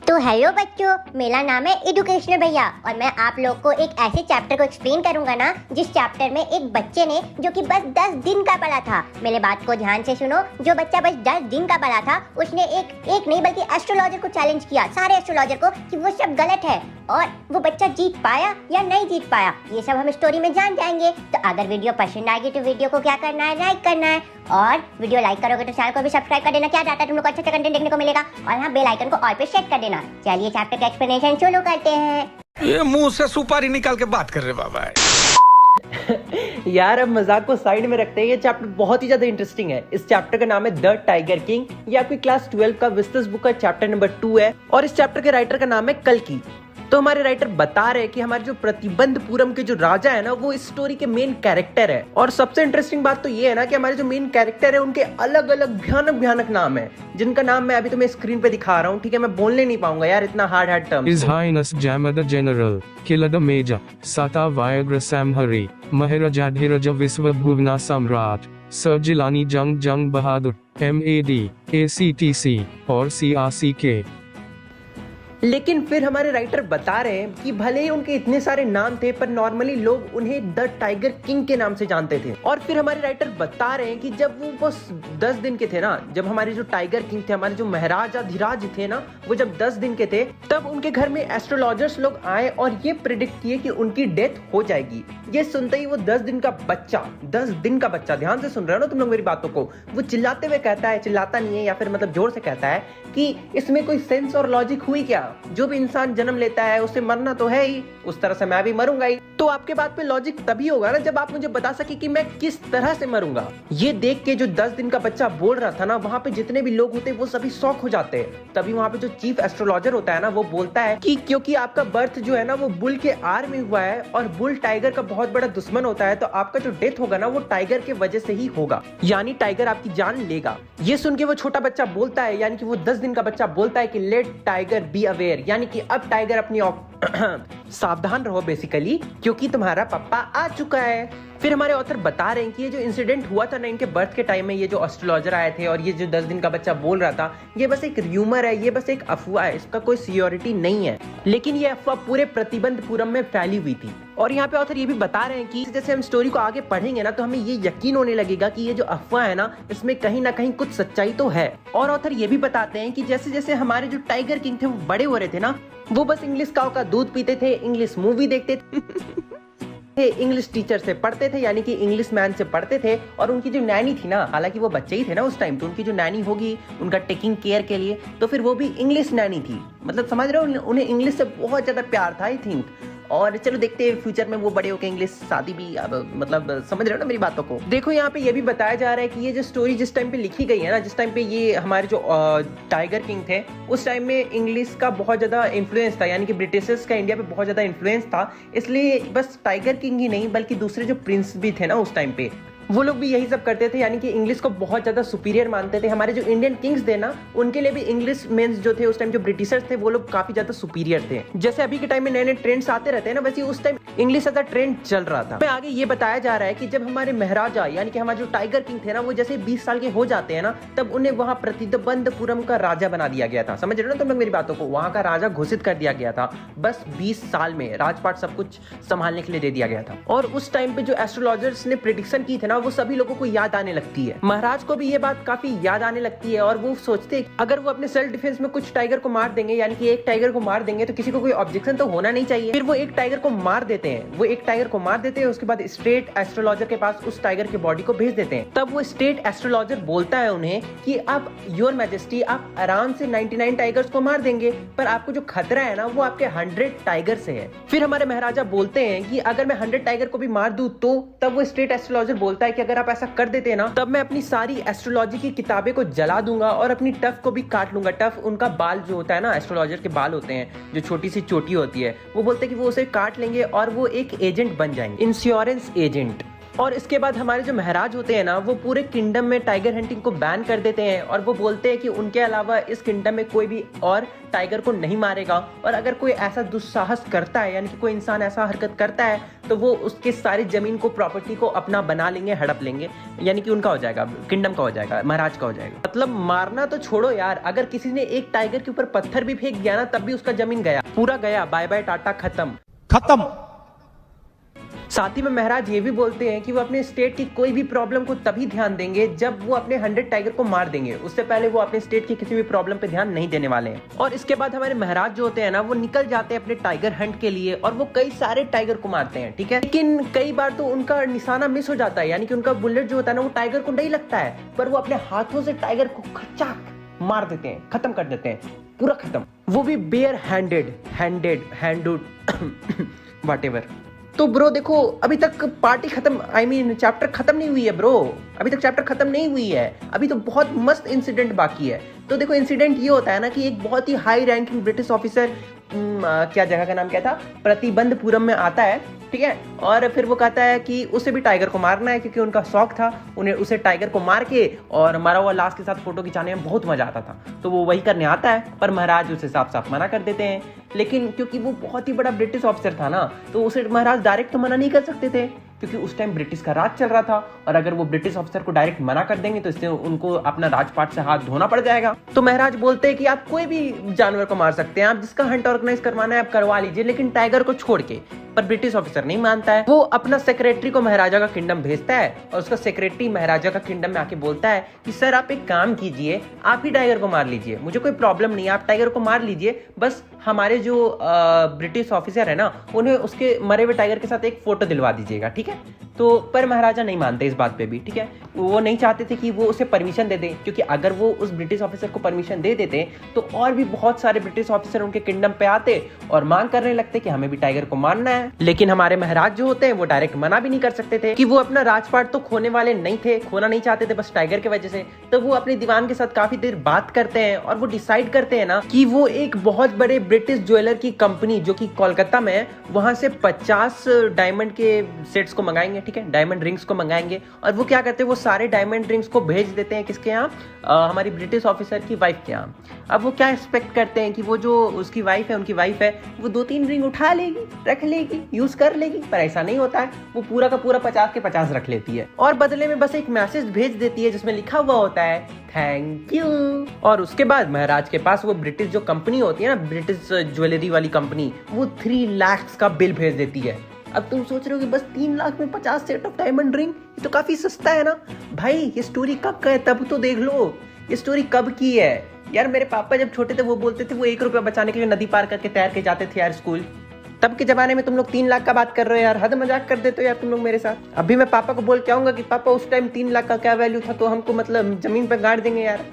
तो हेलो बच्चों, मेरा नाम है एजुकेशनल भैया और मैं आप लोग को एक ऐसे चैप्टर को एक्सप्लेन करूंगा ना जिस चैप्टर में एक बच्चे ने जो कि बस 10 दिन का पढ़ा था। मेरे बात को ध्यान से सुनो। जो बच्चा बस 10 दिन का पढ़ा था उसने एक नहीं बल्कि एस्ट्रोलॉजर को चैलेंज किया, सारे एस्ट्रोलॉजर को, कि वो सब गलत है और वो बच्चा जीत पाया या नहीं जीत पाया, ये सब हम स्टोरी में जान जाएंगे। तो अगर वीडियो पसंद आएगी तो वीडियो को क्या करना है, लाइक करना है, और वीडियो लाइक करोगे तो चैनल को भी सब्सक्राइब कर देना। क्या जाता है, तुम लोग को अच्छा कंटेंट देखने को मिलेगा। और हाँ, बेल आइकन को ऑल पे सेट कर देना। चलिए चैप्टर का एक्सप्लेनेशन शुरू करते हैं। ये मुंह से सुपारी निकाल के बात कर रहे बाबा। यार अब मजाक को साइड में रखते हैं, ये चैप्टर बहुत ही ज्यादा इंटरेस्टिंग है। इस चैप्टर का नाम है द टाइगर किंग। ये आपकी क्लास 12 का विस्तृत बुक का चैप्टर नंबर 2 है और इस चैप्टर के राइटर का नाम है कल्कि। तो हमारे राइटर बता रहे हैं कि हमारे जो प्रतिबंधपुरम के जो राजा है ना, वो इस स्टोरी के मेन कैरेक्टर है। और सबसे इंटरेस्टिंग बात तो ये है ना कि हमारे जो मेन कैरेक्टर है उनके अलग अलग भयानक भयानक नाम है, जिनका नाम मैं अभी तुम्हें स्क्रीन पे दिखा रहा हूँ। ठीक है, मैं बोलने नहीं पाऊंगा यार, इतना hard term. His Highness Jamada General, Kilada Major, Sata Viagra Samhari, Maharajadhiraja Visvabhuvna Samrat, Sir Jilani Jung Bahadur, MAD, ACTC और CRCK। लेकिन फिर हमारे राइटर बता रहे हैं कि भले ही उनके इतने सारे नाम थे पर नॉर्मली लोग उन्हें द टाइगर किंग के नाम से जानते थे। और फिर हमारे राइटर बता रहे हैं कि जब वो बस 10 दिन के थे ना, जब हमारे जो टाइगर किंग थे, हमारे जो महाराजाधिराज थे ना, वो जब 10 दिन के थे तब उनके घर में एस्ट्रोलॉजर्स लोग आए और ये प्रिडिक्ट किए कि उनकी डेथ हो जाएगी। ये सुनते ही वो 10 दिन का बच्चा, 10 दिन का बच्चा, ध्यान से सुन रहे हो ना तुम लोग मेरी बातों को, वो चिल्लाते हुए कहता है, चिल्लाता नहीं है या फिर मतलब जोर से कहता है कि इसमें कोई सेंस और लॉजिक हुई क्या? जो भी इंसान जन्म लेता है उसे मरना तो है ही, उस तरह से मैं भी मरूंगा ही। तो आपके बात पे लॉजिक तभी होगा ना जब आप मुझे बता सके कि मैं किस तरह से मरूंगा। ये देख के जो 10 दिन का बच्चा बोल रहा था ना, वहां पे जितने भी लोग होते वो सभी शॉक हो जाते हैं। तभी वहां पे जो चीफ एस्ट्रोलॉजर होता है ना, वो बोलता है कि क्योंकि आपका बर्थ जो है ना वो बुल के आर में हुआ है और बुल टाइगर का बहुत बड़ा दुश्मन होता है, तो आपका जो डेथ होगा ना वो टाइगर के वजह से ही होगा, यानी टाइगर आपकी जान लेगा। ये सुन के वो छोटा बच्चा बोलता है, यानी कि वो 10 दिन का बच्चा बोलता है कि लेट टाइगर बी अवेयर, यानी कि अब टाइगर अपनी सावधान रहो बेसिकली, क्योंकि तुम्हारा पापा आ चुका है। फिर हमारे ऑथर बता रहे हैं कि ये जो इंसिडेंट हुआ था ना इनके बर्थ के टाइम में, ये जो एस्ट्रोलॉजर आए थे और ये जो 10 दिन का बच्चा बोल रहा था, ये बस एक र्यूमर है, ये बस एक अफवाह है, इसका कोई सियोरिटी नहीं है। लेकिन ये अफवाह पूरे प्रतिबंधपुरम में फैली हुई थी। और यहाँ पे ऑथर ये भी बता रहे हैं कि जैसे हम स्टोरी को आगे पढ़ेंगे ना, तो हमें ये यकीन होने लगेगा कि ये जो अफवाह है ना, इसमें कहीं ना कहीं कुछ सच्चाई तो है। और ऑथर ये भी बताते हैं कि जैसे जैसे हमारे जो टाइगर किंग थे वो बड़े हो रहे थे ना, वो बस इंग्लिश काऊ का दूध पीते थे, इंग्लिश मूवी देखते थे, इंग्लिश टीचर से पढ़ते थे, यानी कि इंग्लिश मैन से पढ़ते थे। और उनकी जो नैनी थी ना, हालांकि वो बच्चे ही थे ना उस टाइम, तो उनकी जो नैनी होगी उनका टेकिंग केयर के लिए, तो फिर वो भी इंग्लिश नैनी थी। मतलब समझ रहे हो, उन्हें इंग्लिश से बहुत ज्यादा प्यार था आई थिंक। और चलो देखते हैं फ्यूचर में वो बड़े होकर इंग्लिश शादी भी, अब मतलब समझ रहे हो ना मेरी बातों को। देखो यहाँ पे ये भी बताया जा रहा है कि ये जो स्टोरी जिस टाइम पे लिखी गई है ना, जिस टाइम पे ये हमारे जो टाइगर किंग थे, उस टाइम में इंग्लिश का बहुत ज्यादा इन्फ्लुएंस था, यानी कि ब्रिटिशर्स का इंडिया पे बहुत ज्यादा इन्फ्लुएंस था। इसलिए बस टाइगर किंग ही नहीं बल्कि दूसरे जो प्रिंस भी थे ना उस टाइम पे, वो लोग भी यही सब करते थे, यानी कि इंग्लिश को बहुत ज्यादा सुपीरियर मानते थे। हमारे जो इंडियन किंग्स थे ना, उनके लिए भी इंग्लिश मेंस जो थे उस टाइम, जो ब्रिटिशर्स थे, वो लोग काफी ज्यादा सुपीरियर थे। जैसे अभी के टाइम में नए नए ट्रेंड्स आते रहते हैं ना, वैसे उस टाइम इंग्लिश ऐसा ट्रेंड चल रहा था। आगे ये बताया जा रहा है कि जब हमारे महाराजा यानी कि हमारे जो टाइगर किंग थे ना, वो जैसे 20 साल के हो जाते हैं ना, तब उन्हें वहां प्रतिबंधपुरम का राजा बना दिया गया था। समझ रहे हो ना तुम लोग मेरी बातों को, वहां का राजा घोषित कर दिया गया था। बस 20 साल में राजपाट सब कुछ संभालने के लिए दे दिया गया था। और उस टाइम पे जो एस्ट्रोलॉजर्स ने प्रेडिक्शन की थी ना, वो सभी लोगों को याद आने लगती है। महाराज को भी ये बात काफी याद आने लगती है और वो सोचते अगर वो अपने सेल्फ डिफेंस में कुछ टाइगर को मार देंगे, यानी कि एक टाइगर को मार देंगे, तो किसी को कोई ऑब्जेक्शन तो होना नहीं चाहिए। फिर वो एक टाइगर को मार देते हैं, उसके बाद स्टेट एस्ट्रोलॉजर के पास उस टाइगर की बॉडी को भेज देते हैं। तब वो स्टेट एस्ट्रोलॉजर बोलता है उन्हें कि आप योर मैजेस्टी, आप आराम से 99 टाइगर्स को मार देंगे, पर आपको जो खतरा है ना वो आपके 100 टाइगर से है। फिर हमारे महाराजा बोलते हैं कि अगर मैं 100 टाइगर को भी मार दूं तो, तब वो स्टेट एस्ट्रोलॉजर बोलता है कि अगर आप ऐसा कर देते हैं ना, तब मैं अपनी सारी एस्ट्रोलॉजी की किताबें को जला दूंगा और अपनी टफ को भी काट लूंगा। टफ उनका बाल जो होता है ना, एस्ट्रोलॉजर के बाल होते हैं, जो छोटी सी चोटी होती है, वो बोलते हैं कि वो उसे काट लेंगे और वो एक एजेंट बन जाएंगे, इंश्योरेंस एजेंट। और इसके बाद हमारे जो महाराज होते हैं ना, वो पूरे किंगडम में टाइगर हंटिंग को बैन कर देते हैं और वो बोलते हैं कि उनके अलावा इस किंगडम में कोई भी और टाइगर को नहीं मारेगा, और अगर कोई ऐसा दुस्साहस करता है, यानी कि कोई इंसान ऐसा हरकत करता है, तो वो उसके सारी जमीन को, प्रॉपर्टी को अपना बना लेंगे, हड़प लेंगे, यानी कि उनका हो जाएगा, किंगडम का हो जाएगा, महाराज का हो जाएगा। मतलब मारना तो छोड़ो यार, अगर किसी ने एक टाइगर के ऊपर पत्थर भी फेंक दिया ना, तब भी उसका जमीन गया, पूरा गया, बाय बाय टाटा, खत्म। साथ ही में महाराज ये भी बोलते हैं कि वो अपने स्टेट की कोई भी प्रॉब्लम को तभी ध्यान देंगे जब वो अपने 100 टाइगर को मार देंगे, उससे पहले वो अपने स्टेट की किसी भी प्रॉब्लम पे ध्यान नहीं देने वाले हैं। और इसके बाद हमारे महाराज जो होते हैं ना, वो निकल जाते हैं अपने टाइगर हंट के लिए और वो कई सारे टाइगर को मारते हैं, ठीक है। लेकिन कई बार तो उनका निशाना मिस हो जाता है, यानी कि उनका बुलेट जो होता है ना, वो टाइगर को नहीं लगता है, पर वो अपने हाथों से टाइगर को खचाक मार देते हैं, खत्म कर देते हैं, पूरा खत्म, वो भी बेयर हैंडेड व्हाटएवर। तो ब्रो देखो, अभी तक पार्टी खत्म, चैप्टर खत्म नहीं हुई है ब्रो, अभी तक चैप्टर खत्म नहीं हुई है, अभी तो बहुत मस्त इंसिडेंट बाकी है। तो देखो इंसिडेंट ये होता है ना कि एक बहुत ही हाई रैंकिंग ब्रिटिश ऑफिसर, क्या जगह का नाम क्या था, प्रतिबंधपुरम में आता है, ठीक है। और फिर वो कहता है कि उसे भी टाइगर को मारना है, क्योंकि उनका शौक था, उन्हें उसे टाइगर को मार के और मरा हुआ लाश के साथ फोटो खिंचाने में बहुत मजा आता था, तो वो वही करने आता है। पर महाराज उसे साफ साफ मना कर देते हैं, लेकिन क्योंकि वो बहुत ही बड़ा ब्रिटिश ऑफिसर था ना, तो उसे महाराज डायरेक्ट तो मना नहीं कर सकते थे, क्योंकि उस टाइम ब्रिटिश का राज चल रहा था, और अगर वो ब्रिटिश ऑफिसर को डायरेक्ट मना कर देंगे तो इससे उनको अपना राजपाट से हाथ धोना पड़ जाएगा। तो महाराज बोलते हैं कि आप कोई भी जानवर को मार सकते हैं, आप जिसका हंट ऑर्गेनाइज करवाना है आप करवा लीजिए, लेकिन टाइगर को छोड़ के। पर ब्रिटिश ऑफिसर नहीं मानता है, वो अपना सेक्रेटरी को महाराजा का किंगडम भेजता है और उसका सेक्रेटरी महाराजा का किंगडम में आके बोलता है कि सर आप एक काम कीजिए, आप ही टाइगर को मार लीजिए, मुझे कोई प्रॉब्लम नहीं है, आप टाइगर को मार लीजिए, बस हमारे जो ब्रिटिश ऑफिसर है ना, उन्हें उसके मरे हुए टाइगर के साथ एक फोटो दिलवा दीजिएगा, ठीक है। तो पर महाराजा नहीं मानते इस बात पे भी, ठीक है। वो नहीं चाहते थे कि वो उसे परमिशन दे दें, क्योंकि अगर वो उस ब्रिटिश ऑफिसर को परमिशन दे देते तो और भी बहुत सारे ब्रिटिश ऑफिसर उनके किंगडम पे आते और मांग करने लगते कि हमें भी टाइगर को मारना है। लेकिन हमारे महाराज जो होते हैं वो डायरेक्ट मना भी नहीं कर सकते थे, कि वो अपना राजपाट तो खोने वाले नहीं थे, खोना नहीं चाहते थे बस टाइगर की वजह से। तो वो अपने दीवान के साथ काफी देर बात करते हैं और वो डिसाइड करते हैं ना कि वो एक बहुत बड़े ब्रिटिश ज्वेलर की कंपनी जो कि कोलकाता में है, वहां से 50 डायमंड के सेट्स को मंगाएंगे, ठीक है, डायमंड रिंग्स को मंगाएंगे। और वो क्या करते हैं, वो सारे डायमंड रिंग्स को भेज देते हैं किसके यहाँ, हमारी ब्रिटिश ऑफिसर की वाइफ के यहाँ। अब वो क्या एक्सपेक्ट करते हैं कि वो जो उसकी वाइफ है, उनकी वाइफ है, वो 2-3 रिंग उठा लेगी, रख लेगी, यूज कर लेगी, पर ऐसा नहीं होता है। वो पूरा का पूरा 50 के 50 रख लेती है और बदले में बस एक मैसेज भेज देती है जिसमें लिखा हुआ होता है थैंक यू। और उसके बाद महाराज के पास वो ब्रिटिश जो कंपनी होती है ना, ब्रिटिश ज्वेलरी वाली कंपनी, वो 3 लाख का बिल भेज देती है। अब तुम सोच रहे हो कि बस 3 लाख में 50 सेट ऑफ डायमंड रिंग, ये तो काफी सस्ता है ना भाई। ये स्टोरी कब का है तब तो देख लो, ये स्टोरी कब की है यार। मेरे पापा जब छोटे थे वो बोलते थे वो 1 रुपया बचाने के लिए नदी पार करके तैर के जाते थे यार स्कूल। तब के जमाने में तुम लोग 3 लाख का बात कर रहे हो यार, हद मजाक कर देते हो यार तुम लोग मेरे साथ। अभी मैं पापा को बोल के आऊंगा कि पापा उस टाइम 3 लाख का क्या वैल्यू था, तो हमको मतलब जमीन पे गाड़ देंगे यार।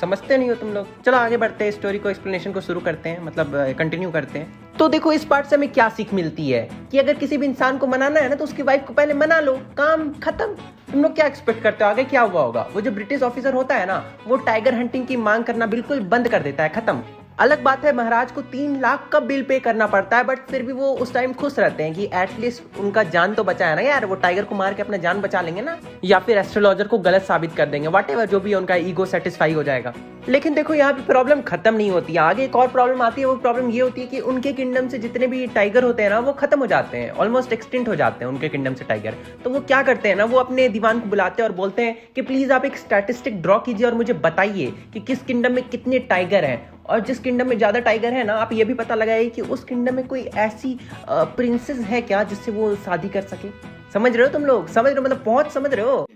समझते नहीं हो तुम लोग। चलो आगे बढ़ते हैं, स्टोरी को, एक्सप्लेनेशन को शुरू करते हैं, मतलब कंटिन्यू करते हैं। तो देखो इस पार्ट से हमें क्या सीख मिलती है कि अगर किसी भी इंसान को मनाना है ना, तो उसकी वाइफ को पहले मना लो, काम खत्म। तुम लोग क्या एक्सपेक्ट करते हो आगे क्या हुआ होगा? वो जो ब्रिटिश ऑफिसर होता है ना, वो टाइगर हंटिंग की मांग करना बिल्कुल बंद कर देता है, खत्म। अलग बात है महाराज को 3 लाख का बिल पे करना पड़ता है, बट फिर भी वो उस टाइम खुश रहते हैं कि एटलीस्ट उनका जान तो बचा है ना यार, वो टाइगर को मार के अपना जान बचा लेंगे ना, या फिर एस्ट्रोलॉजर को गलत साबित कर देंगे, व्हाटएवर जो भी है, उनका ईगो सेटिस्फाई हो जाएगा। लेकिन देखो यहाँ पे प्रॉब्लम खत्म नहीं होती है, आगे एक और प्रॉब्लम आती है। वो प्रॉब्लम ये होती है कि उनके किंगडम से जितने भी टाइगर होते हैं ना, वो खत्म हो जाते हैं, ऑलमोस्ट एक्सटिंक्ट हो जाते हैं उनके किंगडम से टाइगर। तो वो क्या करते हैं ना, वो अपने दीवान को बुलाते हैं और बोलते हैं कि प्लीज आप एक स्टैटिस्टिक ड्रॉ कीजिए और मुझे बताइए कि किस किंगडम में कितने टाइगर हैं, और जिस किंगडम में ज्यादा टाइगर है ना, आप ये भी पता लगाइए कि उस किंगडम में कोई ऐसी प्रिंसेस है क्या जिससे वो शादी कर सके। समझ रहे हो तुम लोग? समझ रहे हो मतलब पहुंच समझ रहे हो?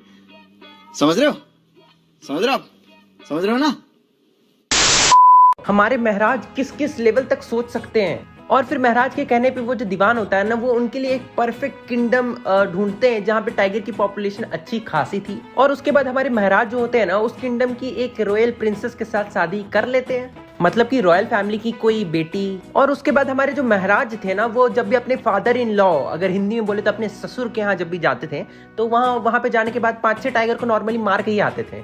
समझ रहे हो? समझ रहे हो आप? समझ रहे हो ना? हमारे महाराज किस किस लेवल तक सोच सकते हैं। और फिर महाराज के कहने पे वो जो दीवान होता है ना, वो उनके लिए एक परफेक्ट किंगडम ढूंढते हैं जहाँ पे टाइगर की पॉपुलेशन अच्छी खासी थी। और उसके बाद हमारे महाराज जो होते हैं ना, उस किंगडम की एक रॉयल प्रिंसेस के साथ शादी कर लेते हैं, मतलब कि रॉयल फैमिली की कोई बेटी। और उसके बाद हमारे जो महाराज थे ना, वो जब भी अपने फादर इन लॉ, अगर हिंदी में बोले तो अपने ससुर के यहाँ जब भी जाते थे, तो वहाँ पे जाने के बाद 5-6 टाइगर को नॉर्मली मार के ही आते थे।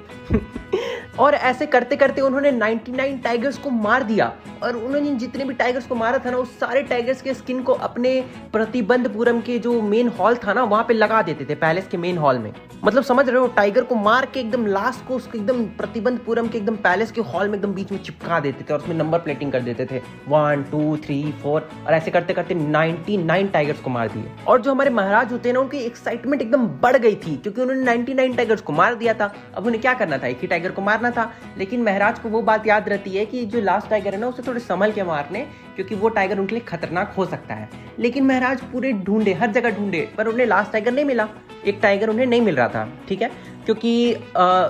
और ऐसे करते करते उन्होंने 99 टाइगर्स को मार दिया और उन्होंने जितने भी टाइगर्स को मारा था ना, उस सारे टाइगर्स के स्किन को अपने प्रतिबंधपुरम के जो मेन हॉल था ना वहां पे लगा देते थे, पैलेस के मेन हॉल में। मतलब समझ रहे हो, टाइगर को मार के एकदम लास्ट को उसके एकदम प्रतिबंधपुरम के एकदम पैलेस के हॉल में एकदम बीच में चिपका देते थे और उसमें नंबर प्लेटिंग कर देते थे 1 2 3 4 और ऐसे करते करते 99 टाइगर्स को मार दिए। और जो हमारे महाराज होते हैं ना, उनकी एक्साइटमेंट एकदम बढ़ गई थी क्योंकि उन्होंने 99 टाइगर्स को मार दिया था। अब उन्हें क्या करना था, एक ही टाइगर को मारना था। लेकिन महाराज को वो बात याद रहती है कि जो लास्ट टाइगर है ना, उसे थोड़े संभल के मारने, क्योंकि वो टाइगर उनके लिए खतरनाक हो सकता है। लेकिन महाराज पूरे ढूंढे, हर जगह ढूंढे, पर उन्हें लास्ट टाइगर नहीं मिला। एक टाइगर उन्हें नहीं मिल रहा था, ठीक है, क्योंकि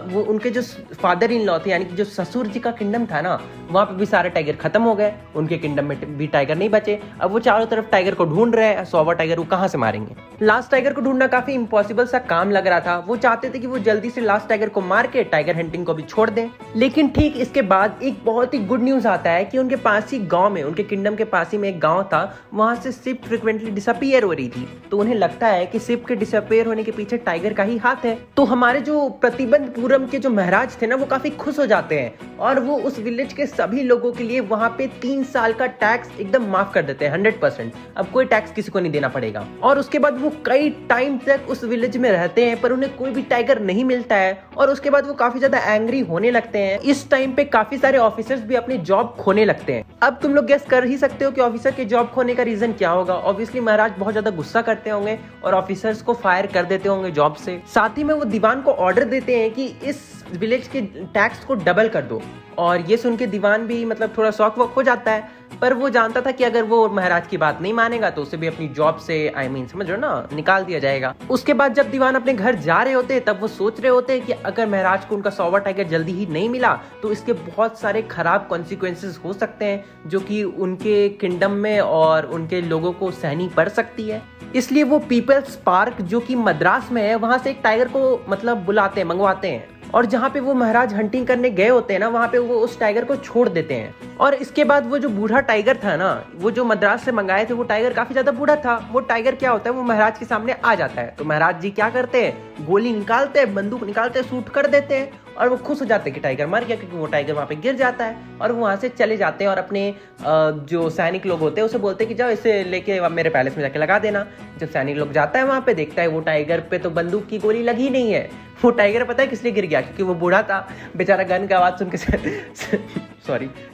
वो उनके जो फादर इन लॉ थे, यानी कि जो ससुर जी का किंगडम था ना, वहाँ पे भी सारे टाइगर खत्म हो गए, उनके किंगडम में भी टाइगर नहीं बचे। अब वो चारों तरफ टाइगर को ढूंढ रहे हैं, 100वां टाइगर वो कहाँ से मारेंगे। लास्ट टाइगर को ढूंढना काफी इम्पॉसिबल सा काम लग रहा था। वो चाहते थे कि वो जल्दी से लास्ट टाइगर को मार के टाइगर हंटिंग को भी छोड़ दें। लेकिन ठीक इसके बाद एक बहुत ही गुड न्यूज आता है कि उनके पास ही गाँव में, उनके किंगडम के पास ही में एक गाँव था, वहां से शिप फ्रिक्वेंटली डिसअपियर हो रही थी। तो उन्हें लगता है कि शिप के डिसअपियर होने के पीछे टाइगर का ही हाथ है। तो हमारे जो प्रतिबंधपुरम के जो महाराज थे ना, वो काफी खुश हो जाते हैं और वो उस विलेज के सभी लोगों के लिए वहां पे 3 साल का टैक्स एकदम माफ कर देते हैं, 100%। अब कोई टैक्स किसी को नहीं देना पड़ेगा। और उसके बाद वो कई टाइम तक उस विलेज में रहते हैं, पर उन्हें कोई भी टाइगर नहीं मिलता है। और उसके बाद वो काफी ज्यादा एंग्री होने लगते हैं। इस टाइम पे काफी सारे ऑफिसर्स भी अपनी जॉब खोने लगते हैं। अब तुम लोग गेस कर ही सकते हो कि ऑफिसर के जॉब खोने का रीजन क्या होगा। ऑब्वियसली महाराज बहुत ज्यादा गुस्सा करते होंगे और ऑफिसर्स को फायर कर देते होंगे जॉब से। साथ ही में वो दीवान को ऑर्डर देते हैं कि इस विलेज के टैक्स को डबल कर दो। और ये सुन के दीवान भी मतलब थोड़ा शॉक वॉक हो जाता है, पर वो जानता था कि अगर वो महाराज की बात नहीं मानेगा तो उसे भी अपनी जॉब से समझ रहे हो ना, निकाल दिया जाएगा। उसके बाद जब दीवान अपने घर जा रहे होते तब वो सोच रहे होते कि अगर महाराज को उनका 100वां टाइगर जल्दी ही नहीं मिला तो इसके बहुत सारे खराब कॉन्सिक्वेंसेस हो सकते हैं, जो कि उनके किंगडम में और उनके लोगों को सहनी पड़ सकती है। इसलिए वो पीपल्स पार्क, जो कि मद्रास में है, वहां से एक टाइगर को मतलब बुलाते हैं, मंगवाते हैं। और जहाँ पे वो महाराज हंटिंग करने गए होते हैं ना, वहाँ पे वो उस टाइगर को छोड़ देते हैं। और इसके बाद वो जो बूढ़ा टाइगर था ना, वो जो मद्रास से मंगाए थे, वो टाइगर काफी ज्यादा बूढ़ा था। वो टाइगर क्या होता है, वो महाराज के सामने आ जाता है। तो महाराज जी क्या करते हैं, गोली निकालते हैं, बंदूक निकालते हैं, शूट कर देते हैं और वो खुश हो जाते हैं कि टाइगर मर गया, क्योंकि वो टाइगर वहाँ पे गिर जाता है। और वो वहाँ से चले जाते हैं और अपने जो सैनिक लोग होते हैं उसे बोलते हैं कि जाओ इसे लेके मेरे पैलेस में जाके लगा देना। जब सैनिक लोग जाता है वहाँ पे, देखता है वो टाइगर पे तो बंदूक की गोली लगी नहीं है। वो टाइगर पता है किस लिए गिर गया, क्योंकि वो बूढ़ा था बेचारा, गन की आवाज सुन के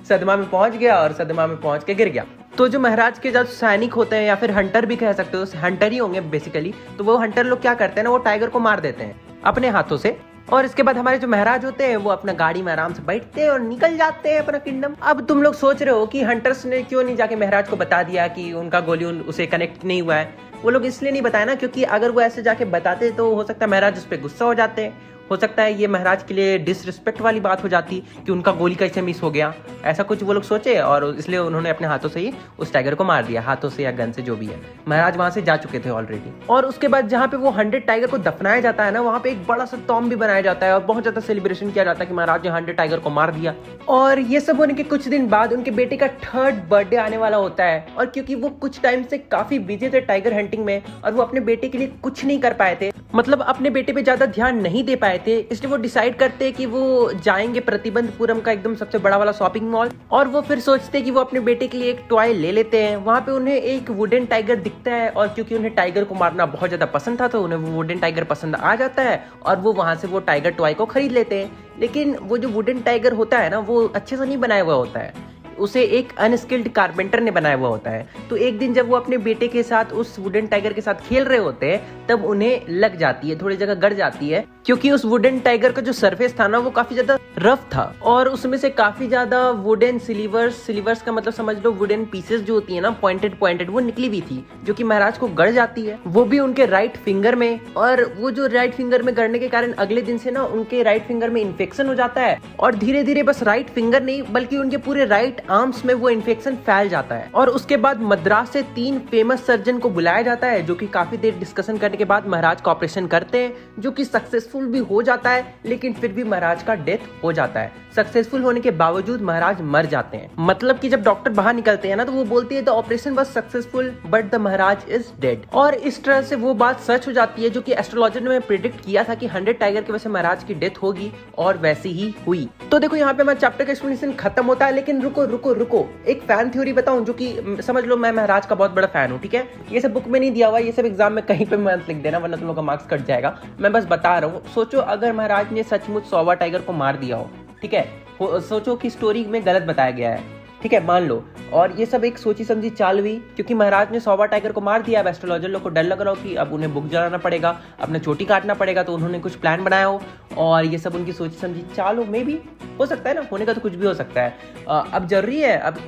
सदमा में पहुंच गया और सदमा में पहुंच के गिर गया। तो जो महाराज के जो सैनिक होते हैं, या फिर हंटर भी कह सकते हो, हंटर ही होंगे बेसिकली, तो वो हंटर लोग क्या करते हैं ना, वो टाइगर को मार देते हैं अपने हाथों से। और इसके बाद हमारे जो महाराज होते हैं वो अपना गाड़ी में आराम से बैठते हैं और निकल जाते हैं अपना किंगडम। अब तुम लोग सोच रहे हो कि हंटर्स ने क्यों नहीं जाके महाराज को बता दिया कि उनका गोली उसे कनेक्ट नहीं हुआ है। वो लोग इसलिए नहीं बताया ना, क्योंकि अगर वो ऐसे जाके बताते तो हो सकता है महाराज उस पर गुस्सा हो जाते हैं। हो सकता है ये महाराज के लिए डिसरिस्पेक्ट वाली बात हो जाती कि उनका गोली कैसे मिस हो गया, ऐसा कुछ वो लोग सोचे। और इसलिए उन्होंने अपने हाथों से ही उस टाइगर को मार दिया, हाथों से या गन से, जो भी है। महाराज वहां से जा चुके थे ऑलरेडी। और उसके बाद जहाँ पे वो 100 टाइगर को दफनाया जाता है ना, वहाँ पे एक बड़ा सा टॉम्ब भी बनाया जाता है और बहुत ज्यादा सेलिब्रेशन किया जाता है कि महाराज ने 100 टाइगर को मार दिया। और ये सब होने के कुछ दिन बाद उनके बेटे का 3rd बर्थडे आने वाला होता है। और क्योंकि वो कुछ टाइम से काफी बिजी थे टाइगर हंटिंग में और वो अपने बेटे के लिए कुछ नहीं कर पाए थे, मतलब अपने बेटे पे ज्यादा ध्यान नहीं दे पाए थे, इसलिए वो डिसाइड करते हैं कि वो जाएंगे प्रतिबंधपुरम का एकदम सबसे बड़ा वाला शॉपिंग मॉल। और वो फिर सोचते हैं कि वो अपने बेटे के लिए एक टॉय ले लेते हैं। वहां पे उन्हें एक वुडन टाइगर दिखता है और क्योंकि उन्हें टाइगर को मारना बहुत ज्यादा पसंद था, तो उन्हें वो वुडन टाइगर पसंद आ जाता है और वो वहां से वो टाइगर टॉय को खरीद लेते हैं। लेकिन वो जो वुडन टाइगर होता है ना, वो अच्छे से नहीं बनाया हुआ होता है, उसे एक अनस्किल्ड कारपेंटर ने बनाया हुआ होता है। तो एक दिन जब वो अपने बेटे के साथ उस वुडन टाइगर के साथ खेल रहे होते हैं, तब उन्हें लग जाती है, थोड़ी जगह गड़ जाती है, क्योंकि उस वुडन टाइगर का जो सरफेस था ना, वो काफी ज्यादा रफ था और उसमें से काफी ज्यादा वुडन सिलीवर्स का मतलब समझ लो वुडन पीसेस जो होती है ना, पॉइंटेड वो निकली हुई थी, जो कि महाराज को गड़ जाती है, वो भी उनके राइट फिंगर में। और वो जो राइट फिंगर में गड़ने के कारण अगले दिन से ना उनके राइट फिंगर में इन्फेक्शन हो जाता है और धीरे धीरे बस राइट फिंगर नहीं बल्कि उनके पूरे राइट आर्म्स में वो इन्फेक्शन फैल जाता है और उसके बाद मद्रास से 3 फेमस सर्जन को बुलाया जाता है, जो कि काफी देर डिस्कशन करने के बाद महाराज का ऑपरेशन करते हैं, जो कि सक्सेसफुल भी हो जाता है, लेकिन फिर भी महाराज का डेथ हो जाता है। सक्सेसफुल होने के बावजूद महाराज मर जाते हैं। मतलब कि जब डॉक्टर बाहर निकलते हैं ना, तो वो बोलती है the operation was successful but the Maharaj is dead. और इस तरह से वो बात सच हो जाती है जो कि एस्ट्रोलॉजर ने प्रेडिक्ट किया था कि 100 टाइगर की वजह से महाराज की डेथ होगी, और वैसी ही हुई। तो देखो यहाँ पे हमारा चैप्टर का एक्सप्लेनेशन खत्म होता है, लेकिन रुको रुको रुको, एक फैन थ्योरी बताऊं, जो कि समझ लो मैं महाराज का बहुत बड़ा फैन हूँ, ठीक है। ये सब बुक में नहीं दिया हुआ, ये सब एग्जाम में कहीं पे मत लिख देना, वरना तुम लोग का मार्क्स कट जाएगा। मैं बस बता रहा हूँ। सोचो अगर महाराज ने सचमुच 100वां टाइगर को मार दिया हो, ठीक है, सोचो कि स्टोरी में गलत बताया गया है, ठीक है, मान लो, और ये सब एक सोची समझी चाल हुई, क्योंकि महाराज ने 100वां टाइगर को मार दिया। अब एस्ट्रोलॉजर लोग को डर लग रहा हो कि अब उन्हें बुक जलाना पड़ेगा, अपना चोटी काटना पड़ेगा, तो उन्होंने कुछ प्लान बनाया हो, और ये सब उनकी सोची समझी चाल हो। मे भी हो सकता है ना, होने का तो कुछ भी हो सकता है। अब जरूरी है, अब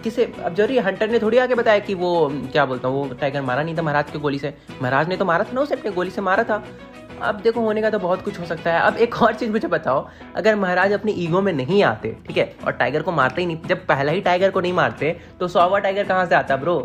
जरूरी है, हंटर ने थोड़ी आके बताया कि वो क्या बोलता हूँ, वो टाइगर मारा नहीं था महाराज की गोली से, महाराज ने तो मारा था ना, उसे अपनी गोली से मारा था। अब देखो होने का तो बहुत कुछ हो सकता है। अब एक और चीज मुझे बताओ, अगर महाराज अपनी ईगो में नहीं आते, ठीक है, और टाइगर को मारते ही नहीं, जब पहला ही टाइगर को नहीं मारते तो 100वां टाइगर कहाँ से आता ब्रो?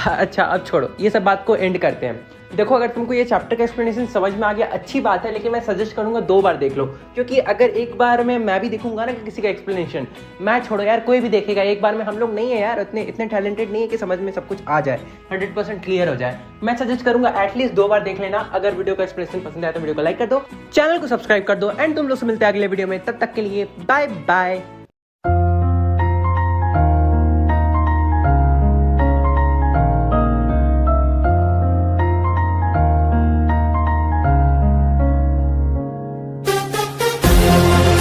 अच्छा अब छोड़ो, ये सब बात को एंड करते हैं। देखो अगर तुमको ये चैप्टर का एक्सप्लेनेशन समझ में आ गया, अच्छी बात है, लेकिन मैं सजेस्ट करूंगा 2 बार देख लो, क्योंकि अगर एक बार में मैं भी देखूंगा ना किसी का एक्सप्लेनेशन, मैं छोड़ो यार, कोई भी देखेगा, एक बार में हम लोग नहीं है यार, इतने टैलेंटेड नहीं है कि समझ में सब कुछ आ जाए, 100% क्लियर हो जाए। मैं सजेस्ट करूंगा एटलीस्ट 2 बार देख लेना। अगर वीडियो का एक्सप्लेनेशन पसंद आया तो वीडियो को लाइक कर दो, चैनल को सब्सक्राइब कर दो, एंड तुम लोग से मिलते हैं अगले वीडियो में। तब तक के लिए बाय बाय।